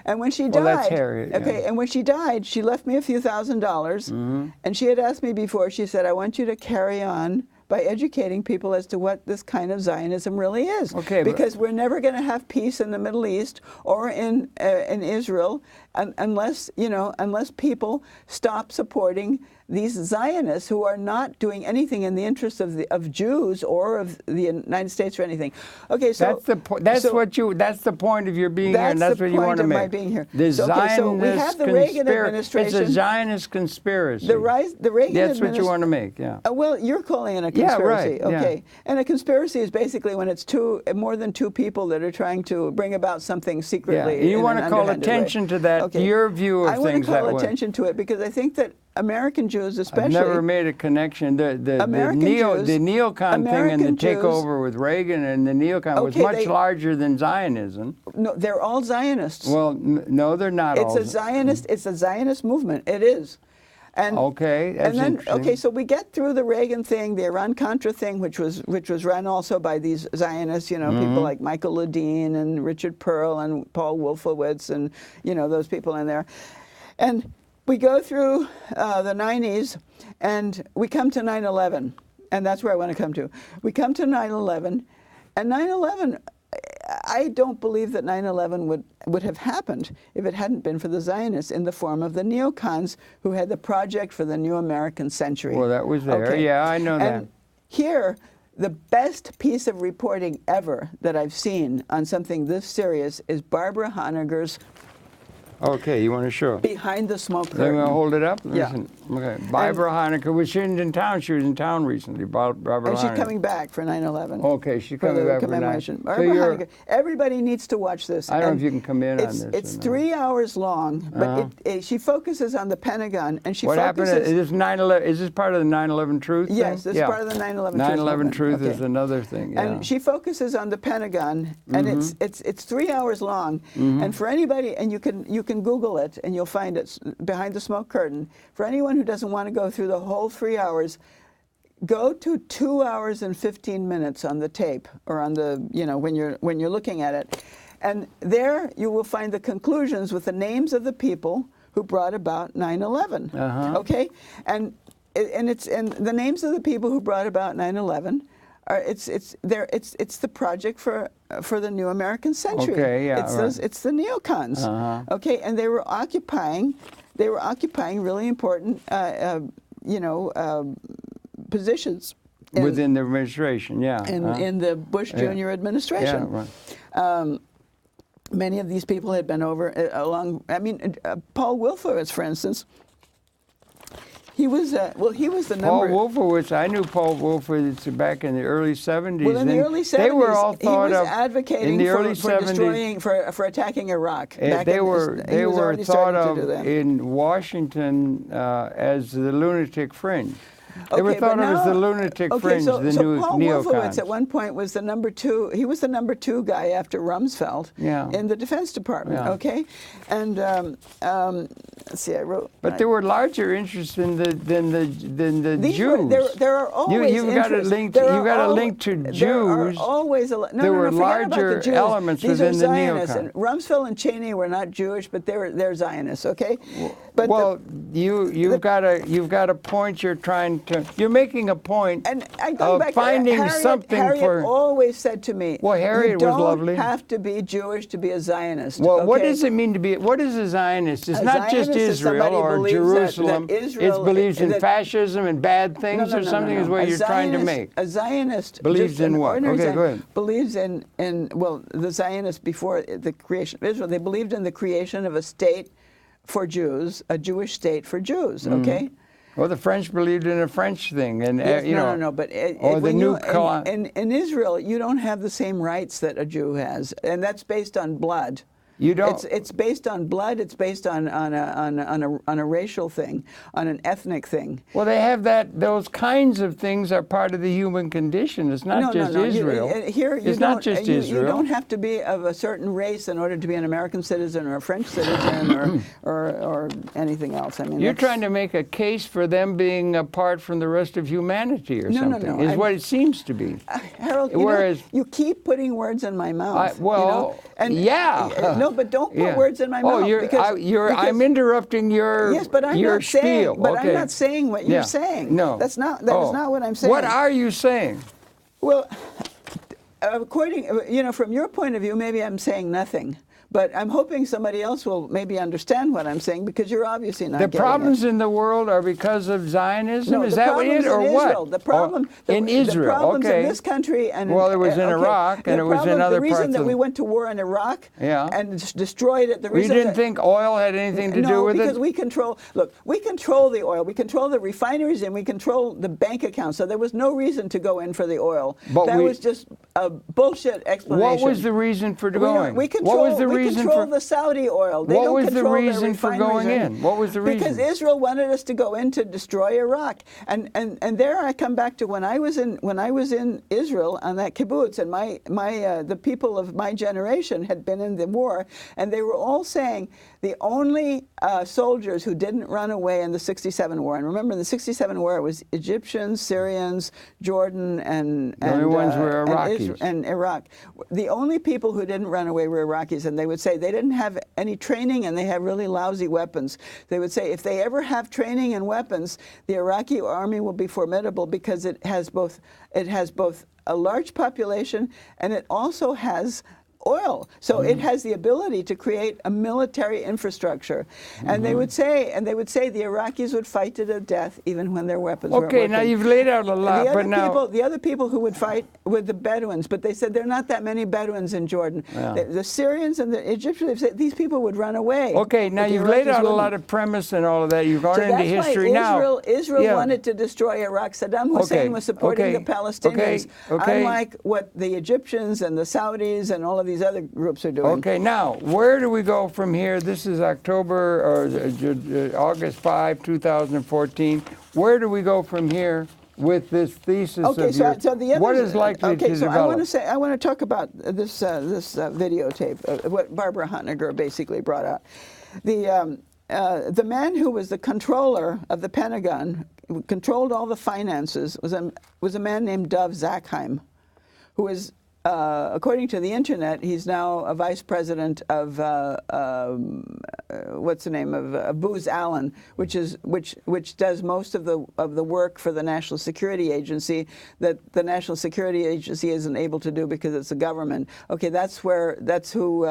And when she died, that's Harriet, and when she died, she left me a few $1,000s. And she had asked me before, she said, I want you to carry on by educating people as to what this kind of Zionism really is. Because we're never going to have peace in the Middle East or in Israel unless, you know, unless people stop supporting these Zionists who are not doing anything in the interest of Jews or of the United States or anything. Okay, so that's the point. That's the point of your being here, and that's what you want to make. My being here. The Zionist so we have the Reagan administration. It's a Zionist conspiracy. The Reagan That's what you want to make. Yeah. Well, you're calling it a conspiracy. Yeah, right. Okay. And a conspiracy is basically when it's more than two people that are trying to bring about something secretly. Yeah. You want to call attention to that. Your view of things that way. I want to call attention to it because I think that American Jews, especially. I've never made a connection. The neocon thing and the takeover with Reagan and the neocon was much larger than Zionism. No, they're all Zionists. Well, no, they're not all. It's a Zionist movement. It is. And, that's interesting. So we get through the Reagan thing, the Iran-Contra thing, which was run also by these Zionists, you know, people like Michael Ledeen and Richard Pearl and Paul Wolfowitz and, you know, those people in there. And we go through the 90s, and we come to 9/11, and that's where I want to come to. We come to 9/11, and 9/11, I don't believe that 9/11 would have happened if it hadn't been for the Zionists in the form of the neocons who had the Project for the New American Century. Well, that was there. Yeah, I know that. And here, the best piece of reporting ever that I've seen on something this serious is Barbara Honegger's. Okay, you want to show? Behind the Smoke Curtain. They're going to hold it up? Yeah. Listen. Okay. Barbara Honegger, was she in town? She was in town recently, Barbara Honegger. And she's coming back for 9/11. Okay, she's coming back for commemoration. Barbara Honegger. Everybody needs to watch this. I don't know if you can come in on this. It's 3 hours long, but she focuses on the Pentagon, and she focuses... What happened? Is this part of the 9/11 Truth thing? Yes, this is part of the 9/11 Truth. 9/11 Truth is another thing. And she focuses on the Pentagon, and it's 3 hours long. And for anybody, and you can Google it, and you'll find it, Behind the Smoke Curtain. For anyone who doesn't want to go through the whole 3 hours, go to 2 hours and 15 minutes on the tape, or on the, you know, when you're looking at it. And there you will find the conclusions with the names of the people who brought about 9/11. Okay? And the names of the people who brought about 9/11 it's the Project for the New American Century. Okay, yeah, it's the neocons. Okay, and they were occupying really important positions within the administration. In the Bush Jr. administration. Yeah, right. Many of these people had been over along. I mean, Paul Wolfowitz, for instance. He was the number. Paul Wolfowitz, I knew Paul Wolfowitz back in the early 70s. Well, in the early 70s, they were all thought he was of advocating for attacking Iraq. They were thought of in Washington as the lunatic fringe. They were thought of as the lunatic fringe, the new Paul neocons. Wolfowitz at one point was the number 2. He was the number 2 guy after Rumsfeld in the Defense Department. Yeah. Okay, and let's see, I wrote. But there were larger interests than the Jews. There are always you've got a link. You got a link to Jews. There are always there were larger elements These within are the Zionists, neocons. and Rumsfeld and Cheney were not Jewish, but they're Zionists. Okay, but you've got a point. You're making a point and I go back finding Harriet, something Harriet for. always said to me, Well, Harriet you was lovely. don't have to be Jewish to be a Zionist. Well, okay? what does it mean to be? What is a Zionist? It's not just Zionist is Israel somebody or believes Jerusalem. that Israel, it believes in that, fascism and bad things, or something is what you're trying to make. A Zionist believes in what? Okay, go ahead. Believes in well, the Zionists before the creation of Israel, they believed in the creation of a state for Jews, a Jewish state for Jews. Okay. Well, the French believed in a French thing, and yes, you know, no. But or the new in Israel, you don't have the same rights that a Jew has, and that's based on blood. You don't. It's based on blood. It's based on a racial thing, on an ethnic thing. Well, they have that. Those kinds of things are part of the human condition. It's not just Israel. It's not just Israel. You don't have to be of a certain race in order to be an American citizen or a French citizen or anything else. I mean, you're trying to make a case for them being apart from the rest of humanity or something. No. Is what it seems to be. Harold, you keep putting words in my mouth. No, but don't put words in my mouth. I'm interrupting your yes, but I'm your not spiel. Saying, but okay. I'm not saying what you're saying. No, that is not what I'm saying. What are you saying? Well, according, from your point of view, maybe I'm saying nothing. But I'm hoping somebody else will maybe understand what I'm saying, because you're obviously not getting it. The problems in the world are because of Zionism? No, is that what it is, or what? The problem in Israel, the problems okay. in this country and well, it was in Iraq, and it was in other parts. The reason that we went to war in Iraq and destroyed it. The reason you didn't think oil had anything to do with it? No, because we control the oil, we control the refineries, and we control the bank accounts. So there was no reason to go in for the oil. But that was just a bullshit explanation. What was the reason for going? We control the Saudi oil. They what don't was the control reason for going in? What was the reason? Because Israel wanted us to go in to destroy Iraq, and there I come back to when I was in Israel on that kibbutz, and the people of my generation had been in the war, and they were all saying the only soldiers who didn't run away in the '67 war, and remember in the '67 war it was Egyptians, Syrians, Jordan, and the only ones were Iraqis. and Iraq. The only people who didn't run away were Iraqis, and they would say they didn't have any training and they have really lousy weapons. They would say if they ever have training and weapons, the Iraqi army will be formidable because it has both a large population and it also has oil. So it has the ability to create a military infrastructure. And they would say the Iraqis would fight to the death even when their weapons weren't working. Okay, now you've laid out a lot, the other people who would fight were the Bedouins, but they said there are not that many Bedouins in Jordan. Yeah. The Syrians and the Egyptians, they said these people would run away. Okay, now you've laid out a lot of premise and all of that. You've gone into history now. Israel wanted to destroy Iraq. Saddam Hussein was supporting the Palestinians, unlike what the Egyptians and the Saudis and all of these other groups are doing. Okay, now, where do we go from here? This is August 5, 2014. Where do we go from here with this thesis of yours? What is likely to develop? I want to talk about this videotape, what Barbara Honegger basically brought out. The man who was the controller of the Pentagon, who controlled all the finances, was a man named Dov Zakheim, who is according to the internet, he's now a vice president of what's the name of Booz Allen, which does most of the work for the National Security Agency that the National Security Agency isn't able to do because it's a government. Okay, that's who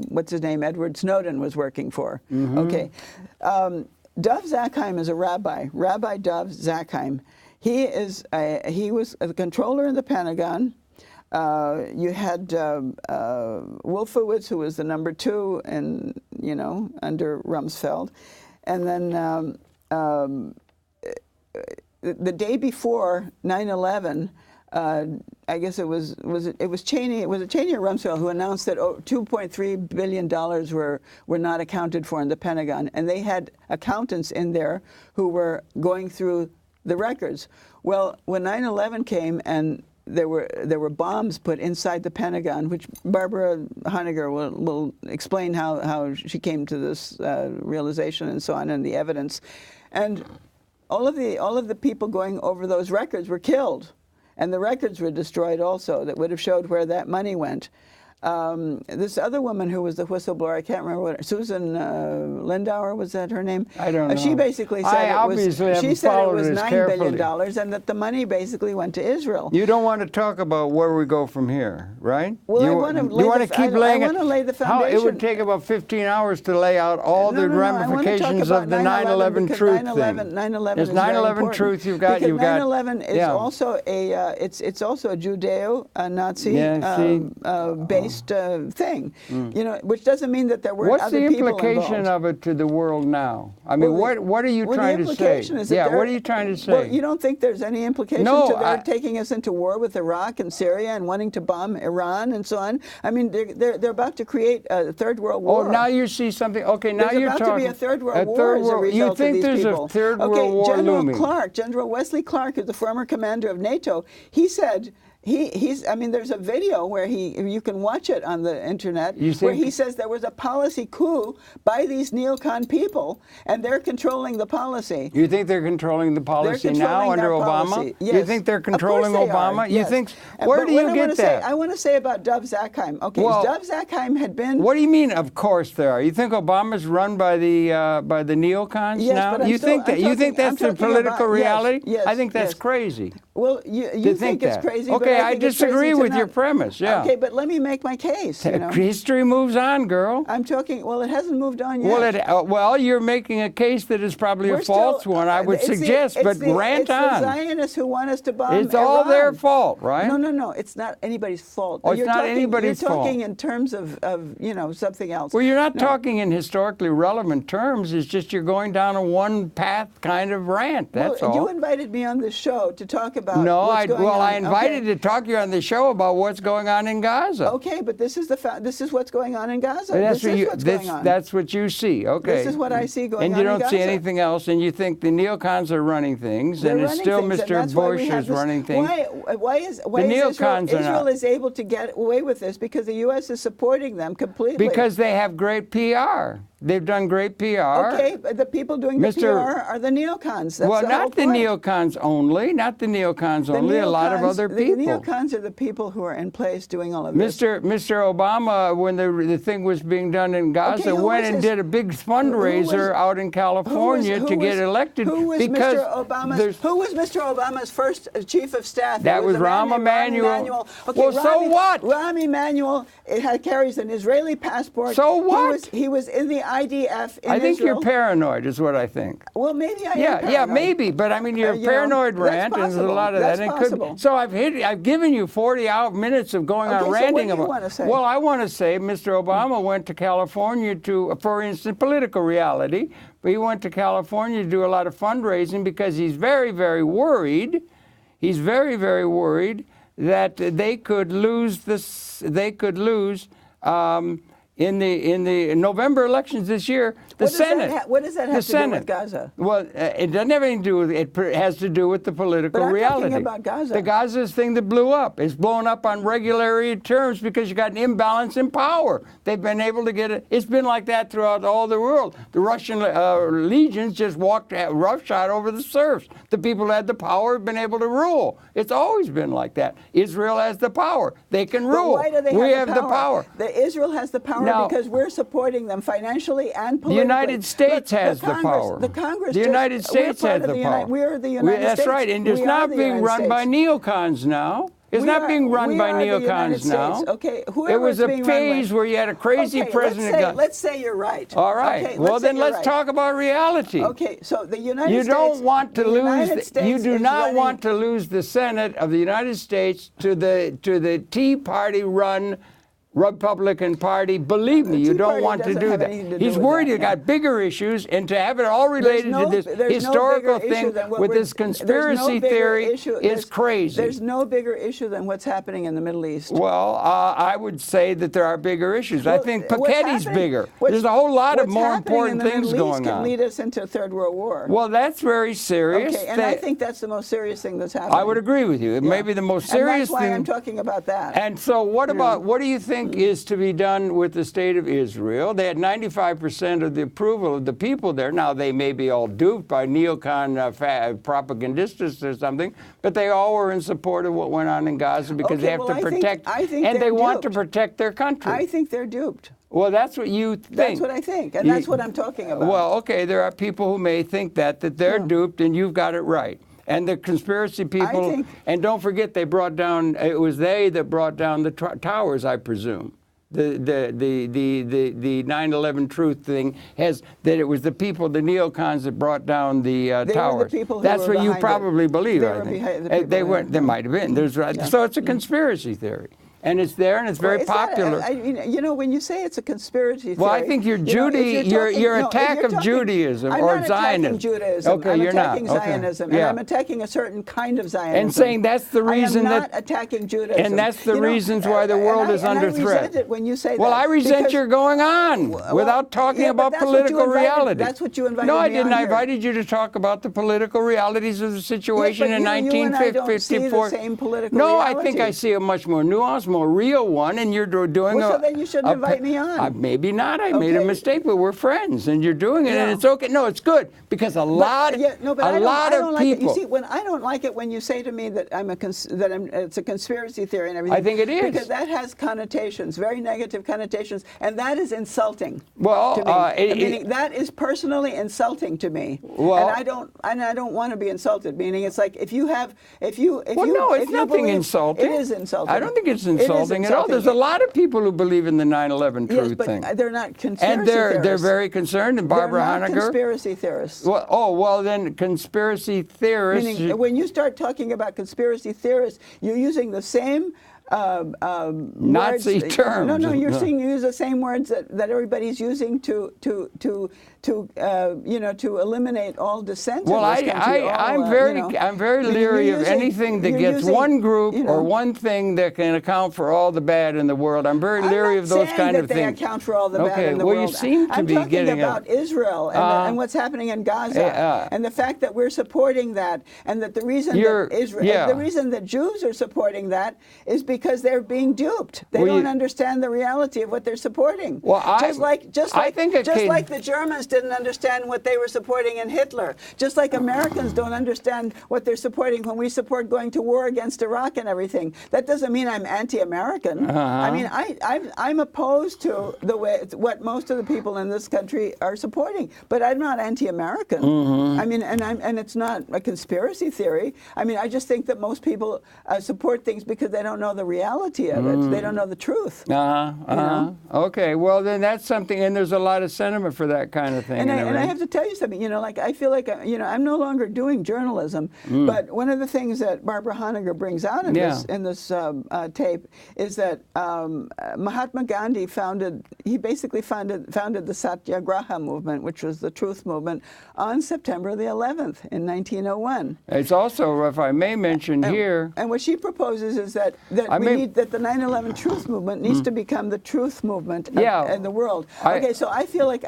what's his name, Edward Snowden was working for. Okay, Dov Zakheim is a rabbi, Rabbi Dov Zakheim. He was a controller in the Pentagon. You had Wolfowitz, who was the number 2, and under Rumsfeld, and then the day before 9/11, I guess it was Cheney. Was it Cheney or Rumsfeld who announced that $2.3 billion were not accounted for in the Pentagon, and they had accountants in there who were going through the records. Well, when 9/11 came and there were bombs put inside the Pentagon, which Barbara Honegger will explain how she came to this realization and so on, and the evidence, and all of the people going over those records were killed, and the records were destroyed also that would have showed where that money went. This other woman who was the whistleblower, I can't remember what, Susan Lindauer, was that her name? I don't know. She basically said it was $9 billion and that the money basically went to Israel. You don't want to talk about where we go from here, right? Well, you want to lay the foundation. It would take about 15 hours to lay out all the ramifications of the 9/11 truth thing. 9/11 is 9/11 truth. You've got. 9/11 is also a it's also a Judeo-Nazi based thing, you know, which doesn't mean that there weren't other people involved. What's the implication of it to the world now? I mean, what are you trying to say? Yeah, what are you trying to say? Well, you don't think there's any implication to their taking us into war with Iraq and Syria and wanting to bomb Iran and so on? I mean, they're about to create a third world war. Oh, now you see something. Okay, now you're talking. There's about to be a third world war as a result you think of these there's people. A third world war looming? General Wesley Clark, who's the former commander of NATO, he said. I mean, there's a video where you can watch it on the internet, where he says there was a policy coup by these neocon people, and they're controlling the policy. You think they're controlling the policy now under Obama? Yes. You think they're controlling Obama? Yes. You think? Where do you get that? I want to say about Dov Zakheim. Okay, well, Dov Zakheim had been. What do you mean? Of course there are. You think Obama's run by the neocons now? But you think that's the political reality? Yes, I think that's crazy. Well, you think it's crazy. Okay, but I disagree with your premise. Yeah. Okay, but let me make my case. You know? History moves on, girl. I'm talking. Well, it hasn't moved on yet. Well, you're making a case that is probably a false one. I would suggest, but rant on. It's the Zionists who want us to bomb It's all their fault, right? No. It's not anybody's fault. Oh, it's not anybody's fault. You're talking in terms of something else. Well, you're not talking in historically relevant terms. It's just you're going down a one path kind of rant. That's all. You invited me on this show to talk about. No, I invited to talk to you on the show about what's going on in Gaza. Okay, but this is what's going on in Gaza. That's what you see. Okay. This is what I see going on in Gaza. And you don't see anything else, and you think the neocons are running things, and it's still Mr. Bush is running things. Why is Israel is able to get away with this? Because the U.S. is supporting them completely. Because they have great PR. They've done great PR. Okay, but the people doing the PR are the neocons. That's not the neocons only. Not the neocons only. A lot of other people. The neocons are the people who are in place doing all of this. Mr. Obama, when the thing was being done in Gaza, went and did a big fundraiser out in California to get elected. Who was Mr. Obama's first chief of staff? That was Rahm Emanuel. Okay, well, so what? Rahm Emanuel carries an Israeli passport. So what? He was in the IDF in I think Israel. you're paranoid, is what I think. Well, maybe I am paranoid. Yeah, maybe. But I mean, you're a paranoid rant, and there's a lot of that. So I've given you 40 minutes of going on ranting about. What do you want to say? Well, I want to say Mr. Obama went to California for instance, political reality. But he went to California to do a lot of fundraising because he's very, very worried. He's very, very worried that they could lose this. They could lose. In the November elections this year, the Senate. What does that have to do with Gaza? Well, it doesn't have anything to do with it. It has to do with the political reality. Talking about Gaza. The Gaza's thing that blew up. It's blown up on regularity terms because you got an imbalance in power. They've been able to get it. It's been like that throughout all the world. The Russian legions just walked roughshod over the serfs. The people who had the power have been able to rule. It's always been like that. Israel has the power. They can rule. Why do they have the power? Israel has the power. Because we're supporting them financially and politically. The United States has the power. The Congress. The United States has the power. We're the United States. That's right, and it's not being run by neocons now. It's not being run by neocons now. Okay, it was a phase where you had a crazy president. Let's say you're right. All right. Okay, well, then let's talk about reality. Okay, so the United States. You don't want to lose. You do not want to lose the Senate of the United States to the Tea Party run Republican Party. Believe me, you don't want to do that. He's worried he's got bigger issues, and to have it all related to this historical thing with this conspiracy theory is crazy. There's no bigger issue than what's happening in the Middle East. Well, I would say that there are bigger issues. I think Piketty's bigger. There's a whole lot of more important things going on. Can lead us into a third world war. Well, that's very serious. Okay, and I think that's the most serious thing that's happening. I would agree with you. It may be the most serious thing. And that's why I'm talking about that. And so what do you think is to be done with the state of Israel? They had 95% of the approval of the people there. Now, they may be all duped by neocon propagandists or something, but they all were in support of what went on in Gaza because they have to protect, and they want to protect their country. I think they're duped. Well, that's what you think. That's what I think, and that's what I'm talking about. Well, okay, there are people who may think that they're duped, and you've got it right. And the conspiracy people, and don't forget, they brought down. It was they that brought down the towers, I presume. The 9/11 truth thing has that it was the people, the neocons, that brought down the towers. That's what you probably believe. I think they weren't. There might have been. So it's a conspiracy theory. And it's there, and it's very popular. You know, when you say it's a conspiracy theory... Well, I think your attack of Judaism or Zionism... I'm not attacking Judaism. Okay, you're not. I'm attacking Zionism, and I'm attacking a certain kind of Zionism. And saying that's the reason I am not attacking Judaism. And that's the reasons why the world is under threat. I resent it when you say that. Well, I resent your going on without talking about political reality. That's what you invited me on. No, I didn't. I invited you to talk about the political realities of the situation in 1954. No, I think I see a much more nuanced, more real one. And you're doing so then you shouldn't invite me on. Maybe not. I made a mistake, but we're friends, and you're doing it, and it's okay. No, it's good because a lot of people. You see, when I don't like it when you say to me that it's a conspiracy theory and everything. I think it is because that has connotations, very negative connotations, and that is insulting. Well, to me. Meaning that is personally insulting to me. Well, and I don't want to be insulted. Meaning, it's like if no, it's nothing insulting. It is insulting. I don't think it's insulting at all. There's a lot of people who believe in the 9/11 truth thing. They're not conspiracy theorists. And they're very concerned. And Barbara Honegger. Conspiracy theorists. Well, then conspiracy theorists. Meaning, when you start talking about conspiracy theorists, you're using the same Nazi words. terms. No, you're saying you use the same words that everybody's using to eliminate all dissent. Well, I'm very leery of anything that gets one group or one thing that can account for all the bad in the world. I'm very leery of those kind of things. They account for all the bad in the world. Well, you seem to be getting about Israel and what's happening in Gaza and the fact that we're supporting that, and that the reason the reason that Jews are supporting that is because they're being duped. They don't understand the reality of what they're supporting. Well, just like the Germans didn't understand what they were supporting in Hitler. Just like Americans don't understand what they're supporting when we support going to war against Iraq and everything. That doesn't mean I'm anti-American. I mean, I'm opposed to what most of the people in this country are supporting, but I'm not anti-American. I mean, and it's not a conspiracy theory. I mean, I just think that most people support things because they don't know the reality of it. They don't know the truth. Okay, well then that's something, and there's a lot of sentiment for that kind of thing. And I have to tell you something. Like I feel like I'm no longer doing journalism, but one of the things that Barbara Honegger brings out in this tape is that Mahatma Gandhi basically founded the Satyagraha movement, which was the truth movement, on September the 11th in 1901. It's also, if I may mention here, and what she proposes is that the 9/11 truth movement needs to become the truth movement in the world. Okay, so I feel like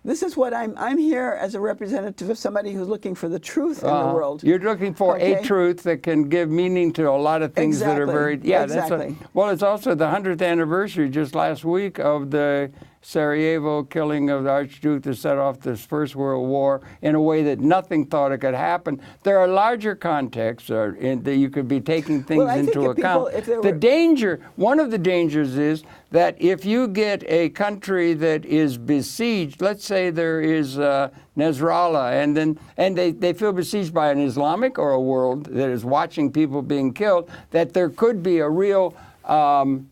this is what I'm here as a representative of somebody who's looking for the truth in the world. You're looking for a truth that can give meaning to a lot of things that are very... Yeah, exactly. Well, it's also the 100th anniversary just last week of the Sarajevo killing of the Archduke that set off this First World War in a way that nothing thought it could happen. There are larger contexts that you could be taking things into account. One of the dangers is that if you get a country that is besieged, let's say there is Nasrallah, and they feel besieged by an Islamic or a world that is watching people being killed, that there could be a real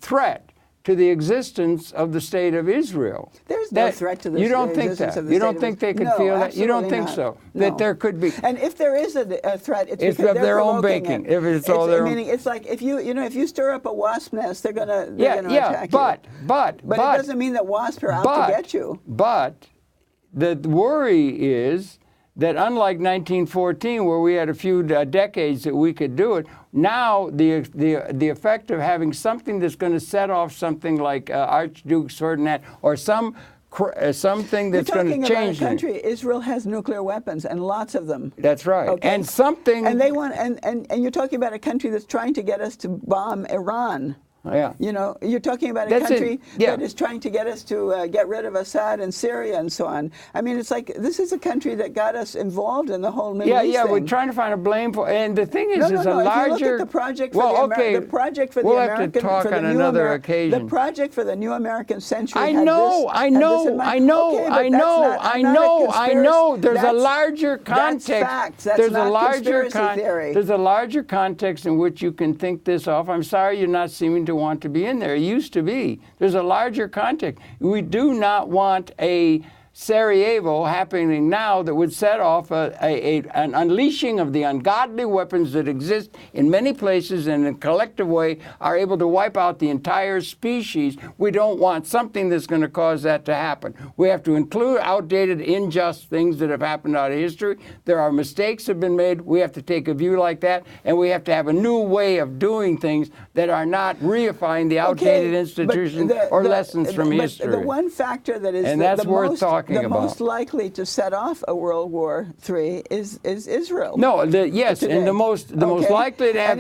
threat to the existence of the state of Israel. There's no threat to the existence of the state. You don't think they could feel that? You don't think so? No. That there could be. And if there is a threat, it's because of they're their own provoking baking. it. If it's all their own. Meaning, it's like if you stir up a wasp nest, they're gonna attack you. But it doesn't mean that wasps are out to get you. But the worry is that unlike 1914, where we had a few decades that we could do it, now the effect of having something that's going to set off something like Archduke Ferdinand or something that's going to change. You're talking about a country. Israel has nuclear weapons and lots of them. That's right. Okay? And something. And they want. And you're talking about a country that's trying to get us to bomb Iran. Yeah. You know, you're talking about a country that is trying to get us to get rid of Assad and Syria and so on. I mean, it's like this is a country that got us involved in the whole Middle East thing. We're trying to find a blame for. And the thing is, a larger. If you look at the project for the project for the we'll American, have to talk for the on new another occasion. The project for the new American century. I know. There's a larger context. That's facts. That's not conspiracy theory. There's a larger context in which you can think this off. I'm sorry you're not seeming to want to be in there. It used to be. There's a larger context. We do not want a Sarajevo happening now that would set off an unleashing of the ungodly weapons that exist in many places and in a collective way are able to wipe out the entire species. We don't want something that's going to cause that to happen. We have to include outdated, unjust things that have happened out of history. There are mistakes that have been made. We have to take a view like that, and we have to have a new way of doing things that are not reifying the outdated institutions or lessons from history. The one factor that is that's worth talking the most likely to set off a World War III is Israel. No, yes, and the most likely to have.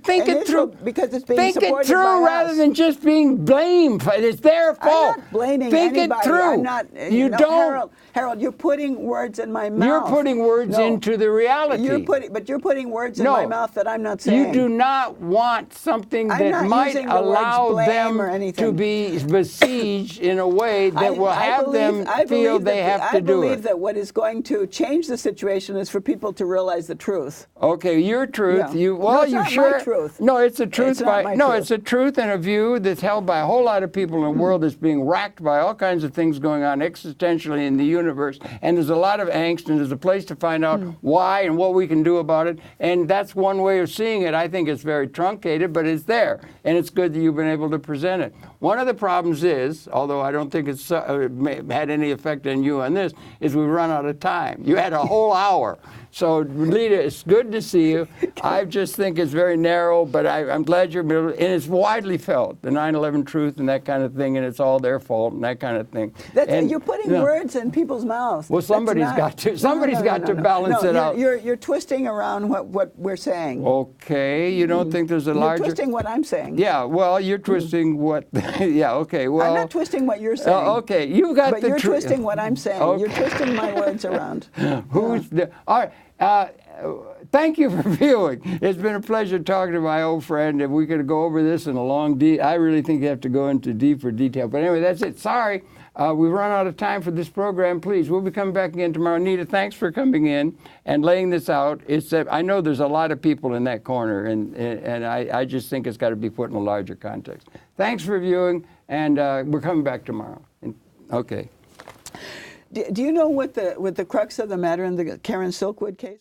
Think it through because it's being think supported it through rather than just being blamed. It's their fault. I'm not blaming think anybody. It through. I'm not. You don't. Harold, you're putting words in my mouth. You're putting words into the reality. But you're putting words in my mouth that I'm not saying. You do not want something that might allow them to be besieged in a way that will have them feel they have to do it. I believe that what is going to change the situation is for people to realize the truth. Okay, your truth. Yeah. It's not my truth. No, it's a truth it's a truth and a view that's held by a whole lot of people in the world that's being racked by all kinds of things going on existentially in the universe. And there's a lot of angst, and there's a place to find out why and what we can do about it. And that's one way of seeing it. I think it's very truncated, but it's there. And it's good that you've been able to present it. One of the problems is, although I don't think it's had any effect on you on this, is we've run out of time. You had a whole hour. So, Nita, it's good to see you. I just think it's very narrow, but I'm glad you're able, and it's widely felt, the 9/11 truth and that kind of thing, and it's all their fault and that kind of thing. You're putting words in people's mouths. Well, somebody's got to balance it out. You're twisting around what we're saying. Okay, you don't think there's a larger... You're twisting what I'm saying. Yeah, well, you're twisting what... yeah, okay, well... I'm not twisting what you're saying. Okay, you got but you're twisting what I'm saying. Okay. You're twisting my words around. All right. Thank you for viewing. It's been a pleasure talking to my old friend. If we could go over this in a long I really think you have to go into deeper detail. But anyway, that's it. Sorry, we've run out of time for this program. Please, we'll be coming back again tomorrow. Nita, thanks for coming in and laying this out. I know there's a lot of people in that corner, and I just think it's got to be put in a larger context. Thanks for viewing, and we're coming back tomorrow. Okay. Do you know what the crux of the matter in the Karen Silkwood case was?